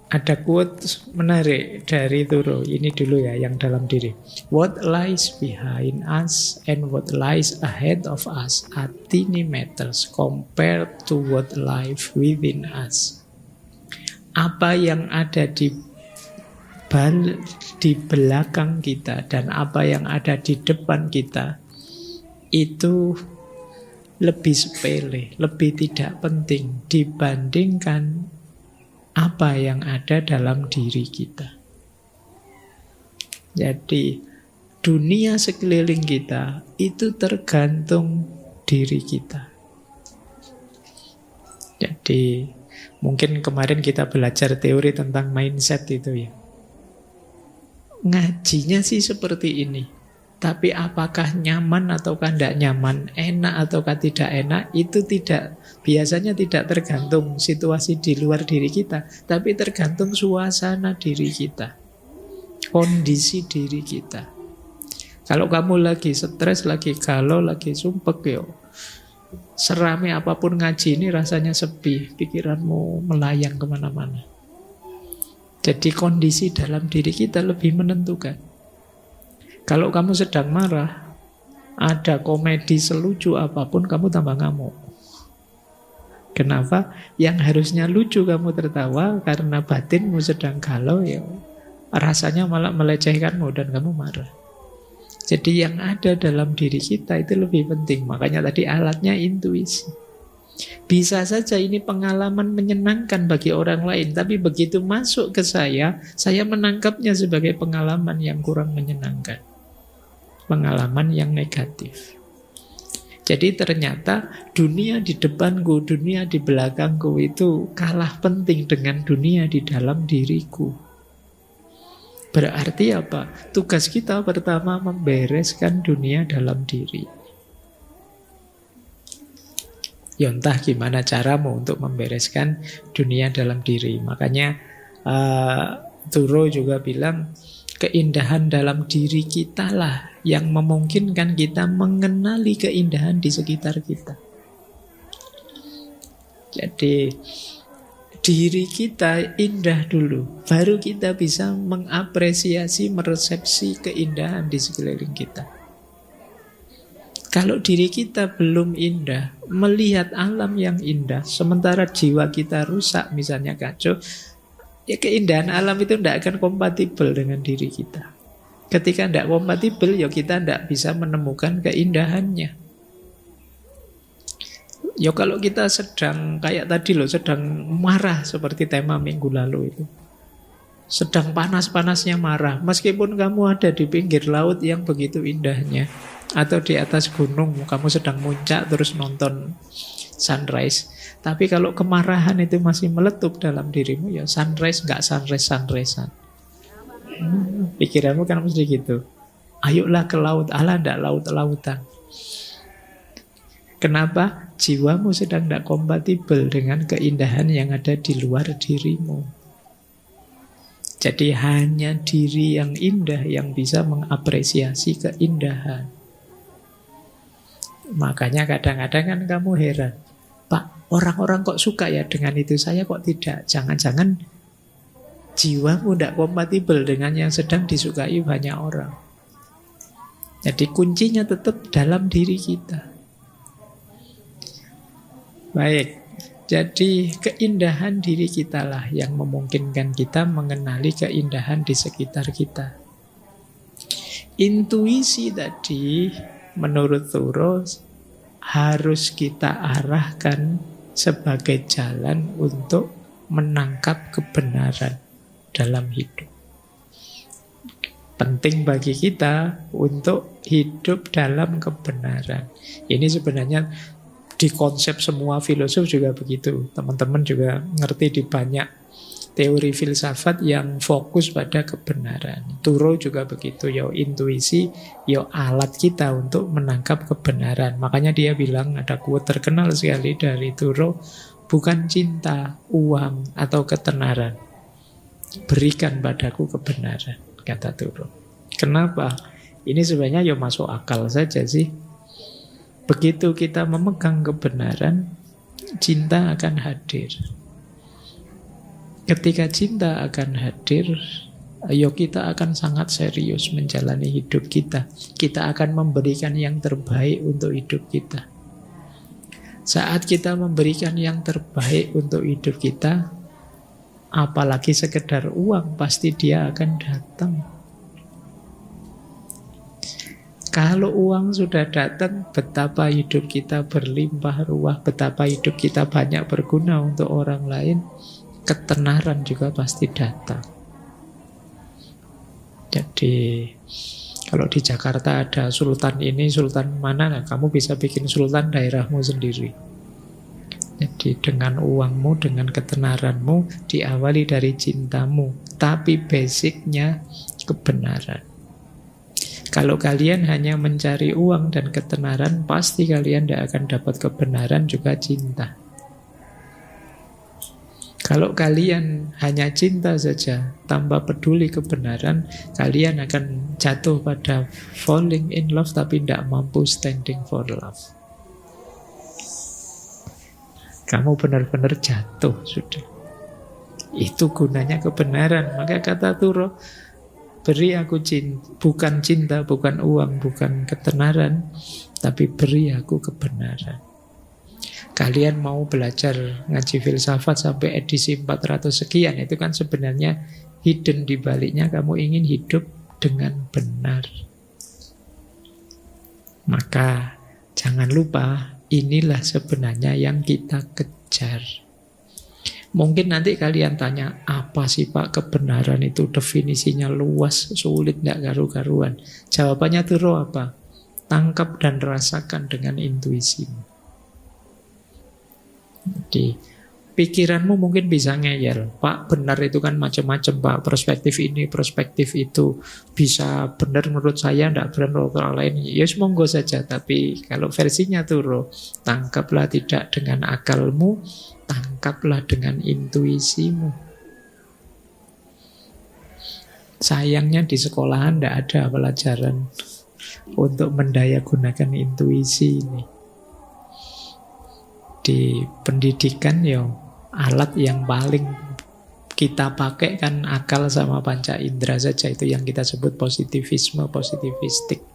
Ada quote menarik dari Thoreau. Ini dulu ya, yang dalam diri. What lies behind us and what lies ahead of us are tiny matters compared to what lies within us. Apa yang ada di belakang kita dan apa yang ada di depan kita itu lebih sepele, lebih tidak penting dibandingkan apa yang ada dalam diri kita. Jadi dunia sekeliling kita itu tergantung diri kita. Jadi mungkin kemarin kita belajar teori tentang mindset itu ya. Ngajinya sih seperti ini. Tapi apakah nyaman ataukah tidak nyaman, enak ataukah tidak enak, itu biasanya tidak tergantung situasi di luar diri kita, tapi tergantung suasana diri kita, kondisi diri kita. Kalau kamu lagi stres, lagi galau, lagi sumpek, serame apapun ngaji ini rasanya sepi, pikiranmu melayang kemana-mana. Jadi kondisi dalam diri kita lebih menentukan. Kalau kamu sedang marah, ada komedi selucu apapun, kamu tambah ngamuk. Kenapa? Yang harusnya lucu kamu tertawa karena batinmu sedang galau, rasanya malah melecehkanmu dan kamu marah. Jadi yang ada dalam diri kita itu lebih penting. Makanya tadi alatnya intuisi. Bisa saja ini pengalaman menyenangkan bagi orang lain, tapi begitu masuk ke saya menangkapnya sebagai pengalaman yang kurang menyenangkan. Pengalaman yang negatif. Jadi ternyata dunia di depanku, dunia di belakangku itu kalah penting dengan dunia di dalam diriku. Berarti apa? Tugas kita pertama membereskan dunia dalam diri. Ya entah gimana caramu untuk membereskan dunia dalam diri. Makanya Thoreau juga bilang, keindahan dalam diri kita lah yang memungkinkan kita mengenali keindahan di sekitar kita. Jadi diri kita indah dulu, baru kita bisa mengapresiasi, meresepsi keindahan di sekeliling kita. Kalau diri kita belum indah, melihat alam yang indah, sementara jiwa kita rusak, misalnya kacau, ya keindahan alam itu tidak akan kompatibel dengan diri kita. Ketika tidak kompatibel, ya kita tidak bisa menemukan keindahannya. Ya kalau kita sedang kayak tadi loh, sedang marah seperti tema minggu lalu itu, sedang panas-panasnya marah, meskipun kamu ada di pinggir laut yang begitu indahnya, atau di atas gunung, kamu sedang muncak terus nonton sunrise, tapi kalau kemarahan itu masih meletup dalam dirimu, ya sunrise nggak sunrise-sunrisean. Pikiranmu kan mesti gitu. Ayolah ke laut, Allah ndak laut-lautan. Kenapa? Jiwamu sedang tidak kompatibel dengan keindahan yang ada di luar dirimu. Jadi hanya diri yang indah yang bisa mengapresiasi keindahan. Makanya kadang-kadang kan kamu heran, Pak, orang-orang kok suka ya dengan itu, saya kok tidak. Jangan-jangan jiwamu tidak kompatibel dengan yang sedang disukai banyak orang. Jadi kuncinya tetap dalam diri kita. Baik, jadi keindahan diri kita lah yang memungkinkan kita mengenali keindahan di sekitar kita. Intuisi tadi menurut Thoreau harus kita arahkan sebagai jalan untuk menangkap kebenaran dalam hidup. Penting bagi kita untuk hidup dalam kebenaran. Ini sebenarnya di konsep semua filosof juga begitu. Teman-teman juga ngerti di banyak teori filsafat yang fokus pada kebenaran. Thoreau juga begitu, intuisi, alat kita untuk menangkap kebenaran. Makanya dia bilang, ada quote terkenal sekali dari Thoreau, bukan cinta, uang, atau ketenaran, berikan padaku kebenaran, kata Thoreau. Kenapa? Ini sebenarnya masuk akal saja sih. Begitu kita memegang kebenaran, cinta akan hadir. Ketika cinta akan hadir, ayo kita akan sangat serius menjalani hidup kita. Kita akan memberikan yang terbaik untuk hidup kita. Saat kita memberikan yang terbaik untuk hidup kita, apalagi sekedar uang, pasti dia akan datang. Kalau uang sudah datang, betapa hidup kita berlimpah ruah, betapa hidup kita banyak berguna untuk orang lain, ketenaran juga pasti datang. Jadi kalau di Jakarta ada sultan ini, sultan mana, nah, kamu bisa bikin sultan daerahmu sendiri. Jadi dengan uangmu, dengan ketenaranmu, diawali dari cintamu, tapi basicnya kebenaran. Kalau kalian hanya mencari uang dan ketenaran, pasti kalian tidak akan dapat kebenaran juga cinta. Kalau kalian hanya cinta saja, tanpa peduli kebenaran, kalian akan jatuh pada falling in love, tapi tidak mampu standing for love. Kamu benar-benar jatuh sudah. Itu gunanya kebenaran. Maka kata Turo, beri aku cinta, bukan uang, bukan ketenaran, tapi beri aku kebenaran. Kalian mau belajar ngaji filsafat sampai edisi 400 sekian, itu kan sebenarnya hidden di baliknya kamu ingin hidup dengan benar. Maka jangan lupa, inilah sebenarnya yang kita kejar. Mungkin nanti kalian tanya, apa sih Pak kebenaran itu? Definisinya luas, sulit, tidak karu-karuan. Jawabannya Turo apa? Tangkap dan rasakan dengan intuisimu. Jadi pikiranmu mungkin bisa ngeyel, Pak benar itu kan macam-macam Pak, perspektif ini, perspektif itu, bisa benar menurut saya, tidak benar menurut orang lain. Ya monggo saja, tapi kalau versinya Turo, tangkaplah tidak dengan akalmu, tangkaplah dengan intuisimu. Sayangnya di sekolahan tidak ada pelajaran untuk mendaya gunakan intuisi ini. Di pendidikan ya alat yang paling kita pakai kan akal sama panca indera saja, itu yang kita sebut positivisme, positivistik.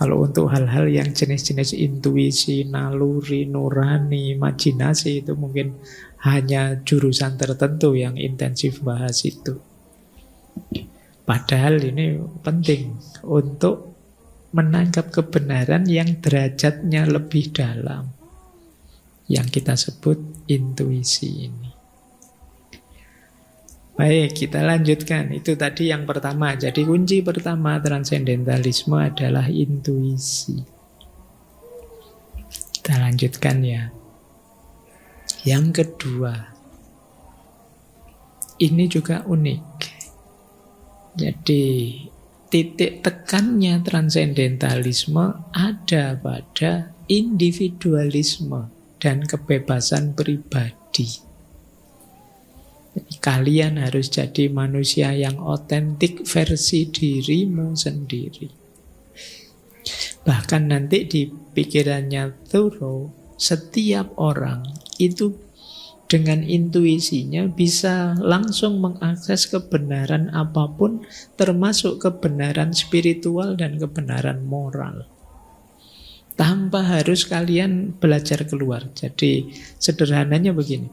Kalau untuk hal-hal yang jenis-jenis intuisi, naluri, nurani, imajinasi, itu mungkin hanya jurusan tertentu yang intensif bahas itu. Padahal ini penting untuk menangkap kebenaran yang derajatnya lebih dalam, yang kita sebut intuisi ini. Baik, kita lanjutkan. Itu tadi yang pertama. Jadi kunci pertama transendentalisme adalah intuisi. Kita lanjutkan ya. Yang kedua, ini juga unik. Jadi titik tekannya transendentalisme ada pada individualisme dan kebebasan pribadi. Jadi kalian harus jadi manusia yang otentik versi dirimu sendiri. Bahkan nanti di pikirannya Turo, setiap orang itu dengan intuisinya bisa langsung mengakses kebenaran apapun, termasuk kebenaran spiritual dan kebenaran moral, tanpa harus kalian belajar keluar. Jadi sederhananya begini,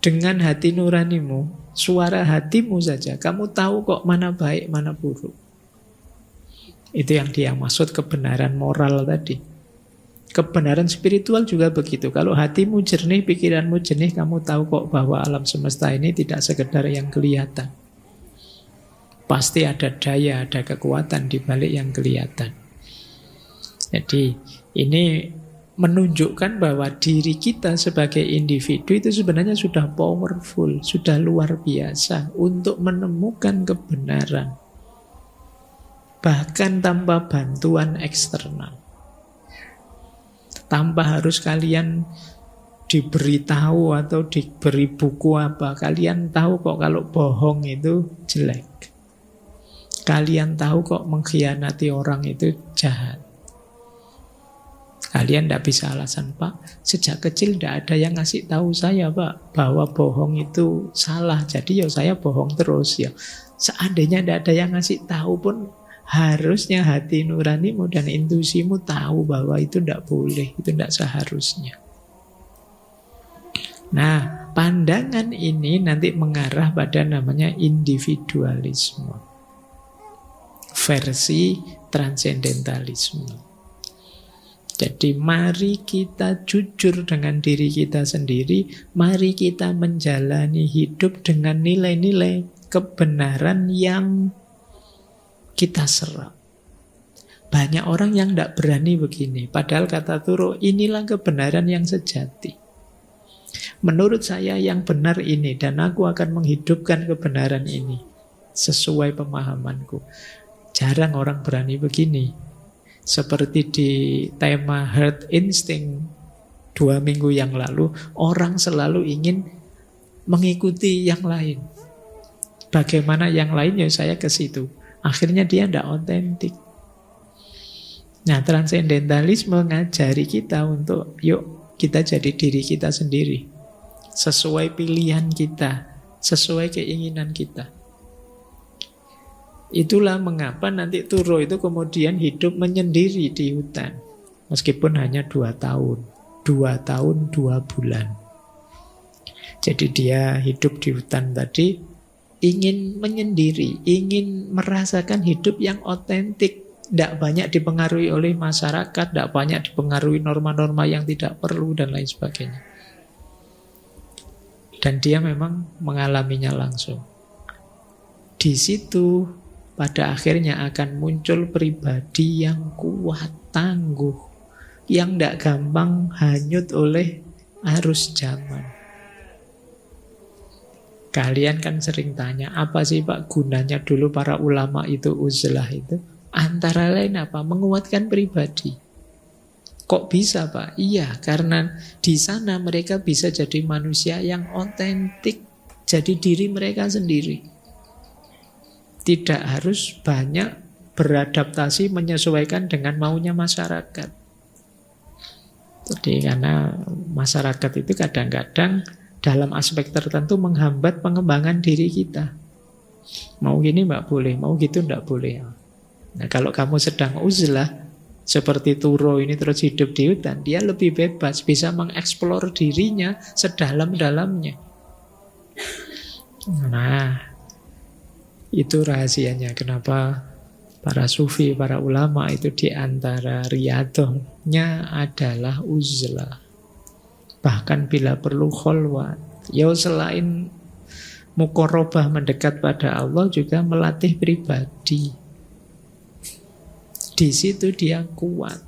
dengan hati nuranimu, suara hatimu saja, kamu tahu kok mana baik, mana buruk. Itu yang dia maksud kebenaran moral tadi. Kebenaran spiritual juga begitu. Kalau hatimu jernih, pikiranmu jernih, kamu tahu kok bahwa alam semesta ini tidak sekedar yang kelihatan. Pasti ada daya, ada kekuatan di balik yang kelihatan. Jadi ini menunjukkan bahwa diri kita sebagai individu itu sebenarnya sudah powerful, sudah luar biasa untuk menemukan kebenaran, bahkan tanpa bantuan eksternal, tanpa harus kalian diberitahu atau diberi buku apa. Kalian tahu kok kalau bohong itu jelek, kalian tahu kok mengkhianati orang itu jahat. Kalian tidak bisa alasan, Pak, sejak kecil tidak ada yang ngasih tahu saya, Pak, bahwa bohong itu salah. Jadi ya saya bohong terus ya. Seandainya tidak ada yang ngasih tahu pun, harusnya hati nuranimu dan intuisimu tahu bahwa itu tidak boleh, itu tidak seharusnya. Nah, pandangan ini nanti mengarah pada namanya individualisme versi transendentalisme. Jadi mari kita jujur dengan diri kita sendiri, mari kita menjalani hidup dengan nilai-nilai kebenaran yang kita serap. Banyak orang yang tidak berani begini, padahal kata Thoreau, inilah kebenaran yang sejati. Menurut saya yang benar ini, dan aku akan menghidupkan kebenaran ini sesuai pemahamanku. Jarang orang berani begini. Seperti di tema Herd Instinct 2 minggu yang lalu, orang selalu ingin mengikuti yang lain. Bagaimana yang lain, ya saya ke situ. Akhirnya dia tidak otentik. Nah, transendentalisme mengajari kita untuk yuk kita jadi diri kita sendiri. Sesuai pilihan kita, sesuai keinginan kita. Itulah mengapa nanti Thoreau itu kemudian hidup menyendiri di hutan. Meskipun hanya 2 tahun. 2 tahun, 2 bulan. Jadi dia hidup di hutan tadi, ingin menyendiri, ingin merasakan hidup yang otentik. Tidak banyak dipengaruhi oleh masyarakat, tidak banyak dipengaruhi norma-norma yang tidak perlu, dan lain sebagainya. Dan dia memang mengalaminya langsung. Di situ pada akhirnya akan muncul pribadi yang kuat, tangguh, yang tidak gampang hanyut oleh arus zaman. Kalian kan sering tanya, apa sih Pak gunanya dulu para ulama itu uzlah itu? Antara lain apa? Menguatkan pribadi. Kok bisa Pak? Iya, karena di sana mereka bisa jadi manusia yang otentik, jadi diri mereka sendiri. Tidak harus banyak beradaptasi menyesuaikan dengan maunya masyarakat. Jadi karena masyarakat itu kadang-kadang dalam aspek tertentu menghambat pengembangan diri kita. Mau gini mbak boleh, mau gitu ndak boleh. Nah kalau kamu sedang uzlah seperti Thoreau ini terus hidup di hutan, dia lebih bebas, bisa mengeksplor dirinya sedalam-dalamnya. Nah, itu rahasianya kenapa para sufi, para ulama itu di antara riyadhahnya adalah uzlah. Bahkan bila perlu kholwat. Ya selain muqarrabah mendekat pada Allah, juga melatih pribadi. Di situ dia kuat,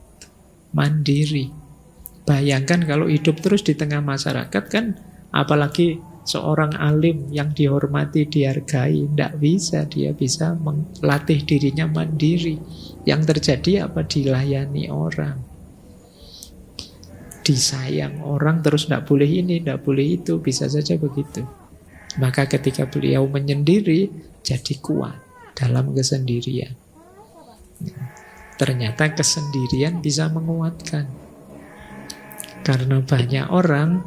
mandiri. Bayangkan kalau hidup terus di tengah masyarakat kan, apalagi seorang alim yang dihormati, dihargai, tidak bisa. Dia bisa melatih dirinya mandiri. Yang terjadi apa? Dilayani orang, disayang orang, terus tidak boleh ini, tidak boleh itu. Bisa saja begitu. Maka ketika beliau menyendiri, jadi kuat dalam kesendirian. Ternyata kesendirian bisa menguatkan. Karena banyak orang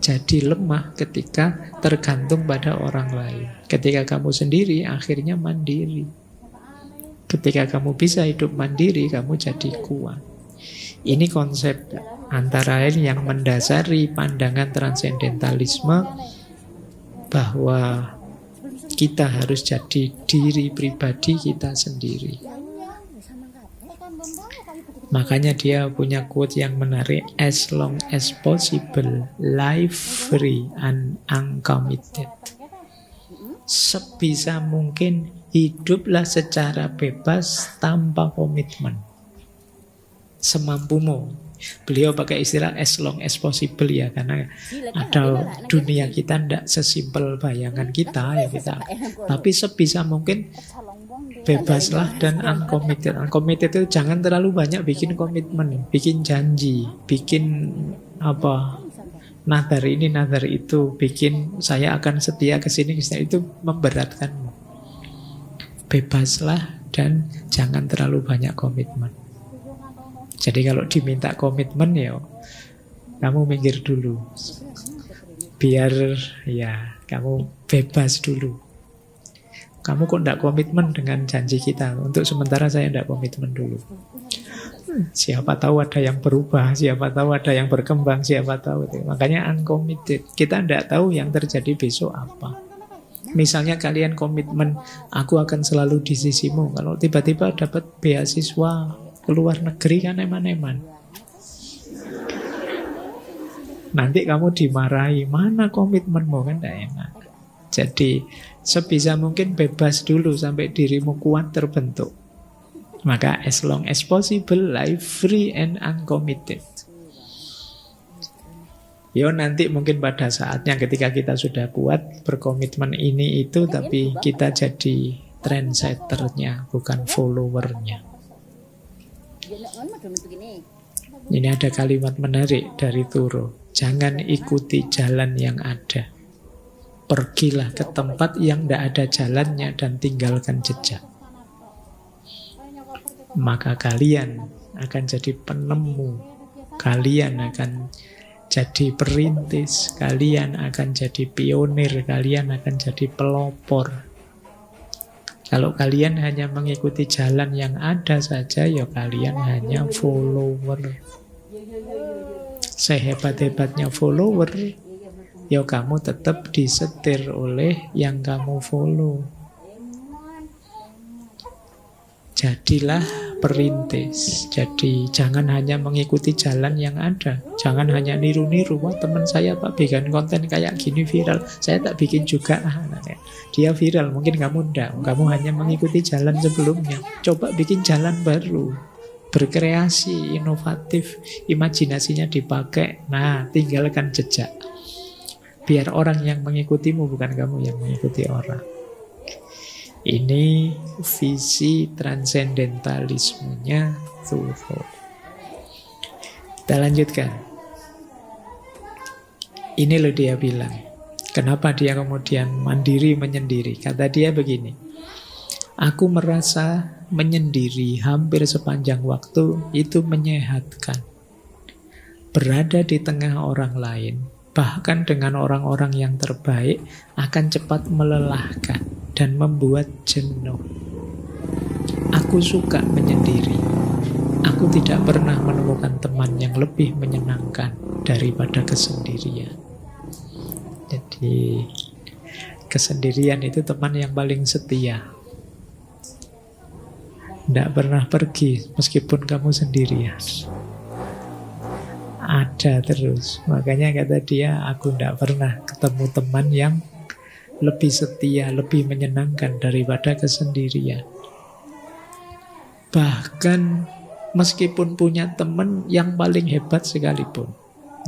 jadi lemah ketika tergantung pada orang lain. Ketika kamu sendiri, akhirnya mandiri. Ketika kamu bisa hidup mandiri, kamu jadi kuat. Ini konsep antara lain yang mendasari pandangan transendentalisme, bahwa kita harus jadi diri pribadi kita sendiri. Makanya dia punya quote yang menarik, as long as possible, life free and uncommitted. Sebisa mungkin hiduplah secara bebas tanpa komitmen. Semampumu. Beliau pakai istilah as long as possible ya, karena ada dunia kita tidak sesimpel bayangan kita ya kita. Tapi sebisa mungkin bebaslah dan uncommitted. Uncommitted itu jangan terlalu banyak bikin komitmen, bikin janji, bikin apa, nadar ini, nadar itu, bikin saya akan setia ke sini, itu memberatkanmu. Bebaslah dan jangan terlalu banyak komitmen. Jadi kalau diminta komitmen ya kamu mikir dulu. Biar ya kamu bebas dulu. Kamu kok tidak komitmen dengan janji kita? Untuk sementara saya tidak komitmen dulu. Siapa tahu ada yang berubah, siapa tahu ada yang berkembang, siapa tahu itu. Makanya uncommitted. Kita tidak tahu yang terjadi besok apa. Misalnya kalian komitmen, aku akan selalu di sisimu. Kalau tiba-tiba dapat beasiswa ke luar negeri kan eman-eman. Nanti kamu dimarahi, mana komitmenmu, kan tidak enak. Jadi sebisa mungkin bebas dulu sampai dirimu kuat terbentuk. Maka as long as possible, life free and uncommitted. Yo nanti mungkin pada saatnya ketika kita sudah kuat berkomitmen ini itu, tapi kita jadi trendsetternya, bukan followernya. Ini ada kalimat menarik dari Thoreau. Jangan ikuti jalan yang ada. Pergilah ke tempat yang tidak ada jalannya dan tinggalkan jejak. Maka kalian akan jadi penemu, kalian akan jadi perintis, kalian akan jadi pionir, kalian akan jadi pelopor. Kalau kalian hanya mengikuti jalan yang ada saja, ya kalian hanya follower. Sehebat-hebatnya follower, ya kamu tetap disetir oleh yang kamu follow. Jadilah perintis. Jadi jangan hanya mengikuti jalan yang ada. Jangan hanya niru-niru. Wah, teman saya Pak bikin konten kayak gini viral, saya tak bikin juga. Dia viral, mungkin kamu enggak. Kamu hanya mengikuti jalan sebelumnya. Coba bikin jalan baru, berkreasi, inovatif, imajinasinya dipakai. Nah, tinggalkan jejak. Biar orang yang mengikutimu, bukan kamu yang mengikuti orang. Ini visi transendentalismenya Thoreau. Kita lanjutkan. Ini loh dia bilang. Kenapa dia kemudian mandiri menyendiri? Kata dia begini. Aku merasa menyendiri hampir sepanjang waktu itu menyehatkan. Berada di tengah orang lain, bahkan dengan orang-orang yang terbaik, akan cepat melelahkan dan membuat jenuh. Aku suka menyendiri. Aku tidak pernah menemukan teman yang lebih menyenangkan daripada kesendirian. Jadi kesendirian itu teman yang paling setia. Tidak pernah pergi meskipun kamu sendirian. Ada terus. Makanya kata dia, aku tidak pernah ketemu teman yang lebih setia, lebih menyenangkan daripada kesendirian. Bahkan meskipun punya teman yang paling hebat sekalipun.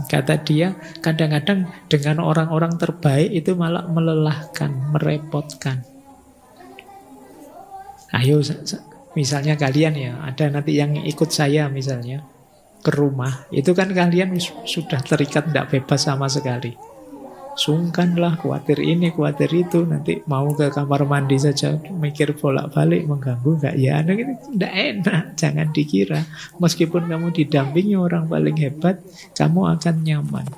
Kata dia, kadang-kadang dengan orang-orang terbaik itu malah melelahkan, merepotkan. Ayo, misalnya kalian ya, ada nanti yang ikut saya misalnya ke rumah, itu kan kalian sudah terikat tidak bebas sama sekali. Sungkanlah, khawatir ini, khawatir itu, nanti mau ke kamar mandi saja mikir bolak-balik, mengganggu gak ya? Tidak enak, jangan dikira. Meskipun kamu didampingi orang paling hebat, kamu akan nyaman.